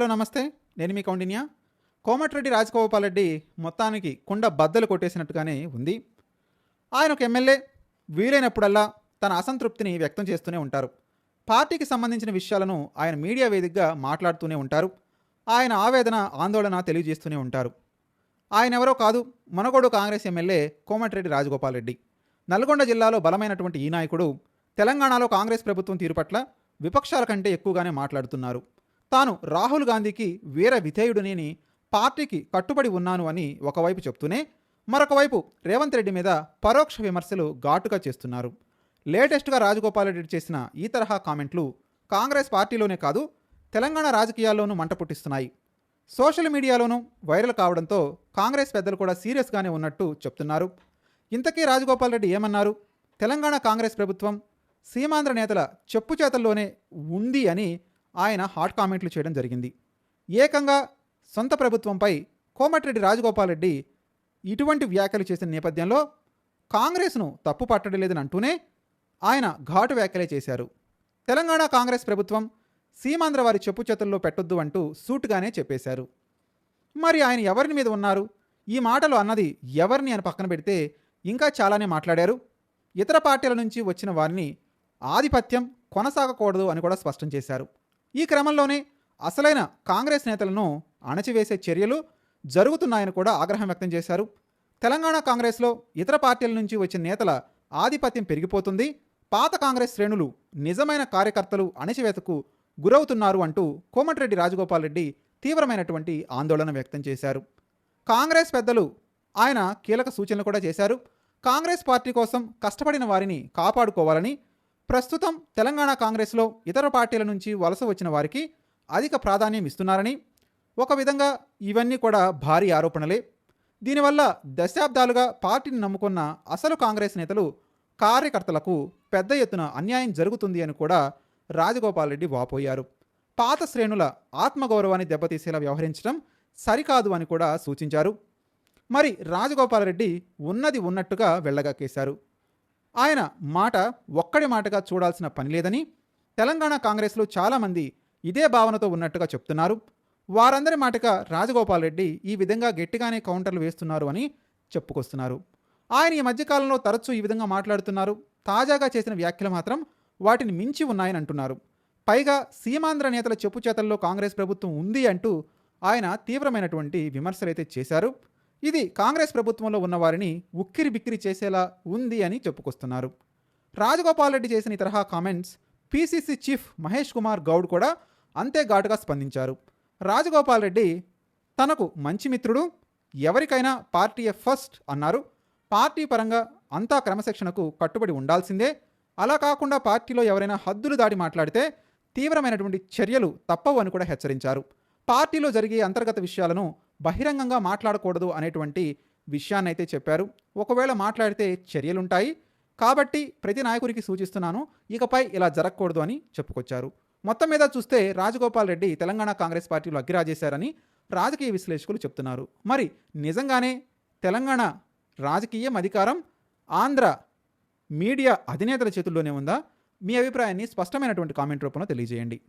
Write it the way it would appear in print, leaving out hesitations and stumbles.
Hello నమస్తే. నేను మీ కౌండిన్య. కోమటిరెడ్డి రాజగోపాల్ రెడ్డి మొత్తానికి కుండ బద్దలు కొట్టేసినట్టుగానే ఉంది. ఆయన ఒక ఎమ్మెల్యే. వీలైనప్పుడల్లా తన అసంతృప్తిని వ్యక్తం చేస్తూనే ఉంటారు. పార్టీకి సంబంధించిన విషయాలను ఆయన మీడియా వేదికగా మాట్లాడుతూనే ఉంటారు. ఆయన ఆవేదన, ఆందోళన తెలియజేస్తూనే ఉంటారు. ఆయన ఎవరో కాదు, మునగోడు కాంగ్రెస్ ఎమ్మెల్యే కోమటిరెడ్డి రాజగోపాల్ రెడ్డి. నల్గొండ జిల్లాలో బలమైనటువంటి ఈ నాయకుడు తెలంగాణలో కాంగ్రెస్ ప్రభుత్వం తీరు పట్ల విపక్షాల కంటే ఎక్కువగానే మాట్లాడుతున్నారు. తాను రాహుల్ గాంధీకి వీర విధేయుడిని, పార్టీకి కట్టుబడి ఉన్నాను అని ఒకవైపు చెప్తూనే మరొక వైపు రేవంత్ రెడ్డి మీద పరోక్ష విమర్శలు ఘాటుగా చేస్తున్నారు. లేటెస్ట్గా రాజగోపాల్ రెడ్డి చేసిన ఈ తరహా కామెంట్లు కాంగ్రెస్ పార్టీలోనే కాదు, తెలంగాణ రాజకీయాల్లోనూ మంట పుట్టిస్తున్నాయి. సోషల్ మీడియాలోనూ వైరల్ కావడంతో కాంగ్రెస్ పెద్దలు కూడా సీరియస్గానే ఉన్నట్టు చెప్తున్నారు. ఇంతకీ రాజగోపాల్ రెడ్డి ఏమన్నారు? తెలంగాణ కాంగ్రెస్ ప్రభుత్వం సీమాంధ్ర నేతల చెప్పు చేతల్లోనే ఉంది అని ఆయన హాట్ కామెంట్లు చేయడం జరిగింది. ఏకంగా సొంత ప్రభుత్వంపై కోమటిరెడ్డి రాజగోపాల్ రెడ్డి ఇటువంటి వ్యాఖ్యలు చేసిన నేపథ్యంలో కాంగ్రెస్ను తప్పు పట్టడలేదని అంటూనే ఆయన ఘాటు వ్యాఖ్యలే చేశారు. తెలంగాణ కాంగ్రెస్ ప్రభుత్వం సీమాంధ్ర వారి చెప్పు చేతుల్లో పెట్టొద్దు అంటూ సూటుగానే చెప్పేశారు. మరి ఆయన ఎవరిని మీద ఉన్నారు? ఈ మాటలు అన్నది ఎవరిని అని పక్కన పెడితే ఇంకా చాలానే మాట్లాడారు. ఇతర పార్టీల నుంచి వచ్చిన వారిని ఆధిపత్యం కొనసాగకూడదు అని కూడా స్పష్టం చేశారు. ఈ క్రమంలోనే అసలైన కాంగ్రెస్ నేతలను అణచివేసే చర్యలు జరుగుతున్నాయని కూడా ఆగ్రహం వ్యక్తం చేశారు. తెలంగాణ కాంగ్రెస్లో ఇతర పార్టీల నుంచి వచ్చిన నేతల ఆధిపత్యం పెరిగిపోతుంది, పాత కాంగ్రెస్ శ్రేణులు నిజమైన కార్యకర్తలు అణచివేతకు గురవుతున్నారు అంటూ కోమటిరెడ్డి రాజగోపాల్ రెడ్డి తీవ్రమైనటువంటి ఆందోళన వ్యక్తం చేశారు. కాంగ్రెస్ పెద్దలు ఆయన కీలక సూచనలు కూడా చేశారు. కాంగ్రెస్ పార్టీ కోసం కష్టపడిన వారిని కాపాడుకోవాలని, ప్రస్తుతం తెలంగాణ కాంగ్రెస్లో ఇతర పార్టీల నుంచి వలస వచ్చిన వారికి అధిక ప్రాధాన్యం ఇస్తున్నారని, ఒక విధంగా ఇవన్నీ కూడా భారీ ఆరోపణలే. దీనివల్ల దశాబ్దాలుగా పార్టీని నమ్ముకున్న అసలు కాంగ్రెస్ నేతలు, కార్యకర్తలకు పెద్ద ఎత్తున అన్యాయం జరుగుతుంది అని కూడా రాజగోపాల్ రెడ్డి వాపోయారు. పాత శ్రేణుల ఆత్మగౌరవాన్ని దెబ్బతీసేలా వ్యవహరించడం సరికాదు అని కూడా సూచించారు. మరి రాజగోపాల్ రెడ్డి ఉన్నది ఉన్నట్టుగా వెళ్ళగక్కేశారు. ఆయన మాట ఒక్కడి మాటగా చూడాల్సిన పని లేదని, తెలంగాణ కాంగ్రెస్లో చాలామంది ఇదే భావనతో ఉన్నట్టుగా చెప్తున్నారు. వారందరి మాటగా రాజగోపాల్ రెడ్డి ఈ విధంగా గట్టిగానే కౌంటర్లు వేస్తున్నారు అని చెప్పుకొస్తున్నారు. ఆయన ఈ మధ్యకాలంలో తరచూ ఈ విధంగా మాట్లాడుతున్నారు. తాజాగా చేసిన వ్యాఖ్యలు మాత్రం వాటిని మించి ఉన్నాయని అంటున్నారు. పైగా సీమాంధ్ర నేతల చెప్పు చేతల్లో కాంగ్రెస్ ప్రభుత్వం ఉంది అంటూ ఆయన తీవ్రమైనటువంటి విమర్శలైతే చేశారు. ఇది కాంగ్రెస్ ప్రభుత్వంలో ఉన్న వారిని ఉక్కిరి బిక్కిరి చేసేలా ఉంది అని చెప్పుకొస్తున్నారు. రాజగోపాల్ రెడ్డి చేసిన ఈ తరహా comments PCC chief Mahesh Kumar Goud కూడా అంతే ఘాటుగా స్పందించారు. రాజగోపాల్ రెడ్డి తనకు మంచి మిత్రుడు, ఎవరికైనా పార్టీయే ఫస్ట్ అన్నారు. పార్టీ పరంగా అంతా క్రమశిక్షణకు కట్టుబడి ఉండాల్సిందే, అలా కాకుండా పార్టీలో ఎవరైనా హద్దులు దాటి మాట్లాడితే తీవ్రమైనటువంటి చర్యలు తప్పవు అని కూడా హెచ్చరించారు. పార్టీలో జరిగే అంతర్గత విషయాలను బహిరంగంగా మాట్లాడకూడదు అనేటువంటి విషయాన్నైతే చెప్పారు. ఒకవేళ మాట్లాడితే చర్యలుంటాయి, కాబట్టి ప్రతి నాయకుడికి సూచిస్తున్నాను, ఇకపై ఇలా జరగకూడదు అని చెప్పుకొచ్చారు. మొత్తం మీద చూస్తే రాజగోపాల్ రెడ్డి తెలంగాణ కాంగ్రెస్ పార్టీలో అగ్గిరాజేశారని రాజకీయ విశ్లేషకులు చెప్తున్నారు. మరి నిజంగానే తెలంగాణ రాజకీయం, అధికారం ఆంధ్ర మీడియా అధినేతల చేతుల్లోనే ఉందా? మీ అభిప్రాయాన్ని స్పష్టమైనటువంటి కామెంట్ రూపంలో తెలియజేయండి.